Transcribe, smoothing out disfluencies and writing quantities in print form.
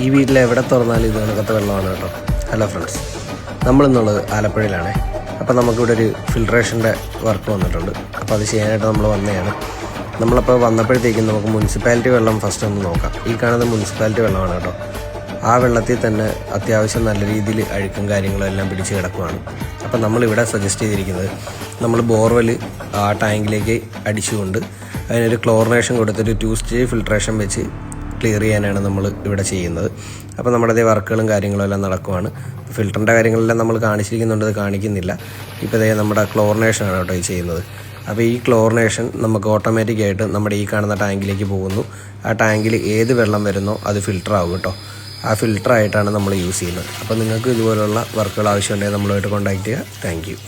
ഈ വീട്ടിൽ എവിടെ തുറന്നാലും ഇത് കണക്കത്തെ വെള്ളമാണ് കേട്ടോ. ഹലോ ഫ്രണ്ട്സ്, നമ്മളിന്നുള്ളത് ആലപ്പുഴയിലാണേ. അപ്പോൾ നമുക്കിവിടെ ഒരു ഫിൽട്രേഷൻ്റെ വർക്ക് വന്നിട്ടുണ്ട്. അപ്പോൾ അത് ചെയ്യാനായിട്ട് നമ്മൾ വന്നതാണ്. നമ്മളപ്പോൾ വന്നപ്പോഴത്തേക്കും നമുക്ക് മുനിസിപ്പാലിറ്റി വെള്ളം ഫസ്റ്റ് ഒന്ന് നോക്കാം. ഈ കാണുന്ന മുനിസിപ്പാലിറ്റി വെള്ളമാണ് കേട്ടോ. ആ വെള്ളത്തിൽ തന്നെ അത്യാവശ്യം നല്ല രീതിയിൽ അഴുക്കും കാര്യങ്ങളും എല്ലാം പിടിച്ച് കിടക്കുവാണ്. അപ്പോൾ നമ്മളിവിടെ സജസ്റ്റ് ചെയ്തിരിക്കുന്നത് നമ്മൾ ബോർവെൽ ആ ടാങ്കിലേക്ക് അടിച്ചുകൊണ്ട് അതിനൊരു ക്ലോറിനേഷൻ കൊടുത്തിട്ട് 2 സ്റ്റേജ് ഫിൽട്രേഷൻ വെച്ച് ക്ലിയർ ചെയ്യാനാണ് നമ്മൾ ഇവിടെ ചെയ്യുന്നത്. അപ്പോൾ നമ്മുടെ അതേ വർക്കുകളും കാര്യങ്ങളും എല്ലാം നടക്കുവാണ്. ഫിൽറ്ററിൻ്റെ കാര്യങ്ങളെല്ലാം നമ്മൾ കാണിച്ചിരിക്കുന്നുണ്ട്, അത് കാണിക്കുന്നില്ല. ഇപ്പോൾ ഇതേ നമ്മുടെ ക്ലോറിനേഷനാണ് കേട്ടോ ഈ ചെയ്യുന്നത്. അപ്പോൾ ഈ ക്ലോറിനേഷൻ നമുക്ക് ഓട്ടോമാറ്റിക്കായിട്ട് നമ്മുടെ ഈ കാണുന്ന ടാങ്കിലേക്ക് പോകുന്നു. ആ ടാങ്കിൽ ഏത് വെള്ളം വരുന്നോ അത് ഫിൽറ്റർ ആവും കേട്ടോ. ആ ഫിൽറ്ററായിട്ടാണ് നമ്മൾ യൂസ് ചെയ്യുന്നത്. അപ്പോൾ നിങ്ങൾക്ക് ഇതുപോലുള്ള വർക്കുകൾ ആവശ്യമുണ്ടെങ്കിൽ നമ്മളുമായിട്ട് കോൺടാക്ട് ചെയ്യുക. Thank you.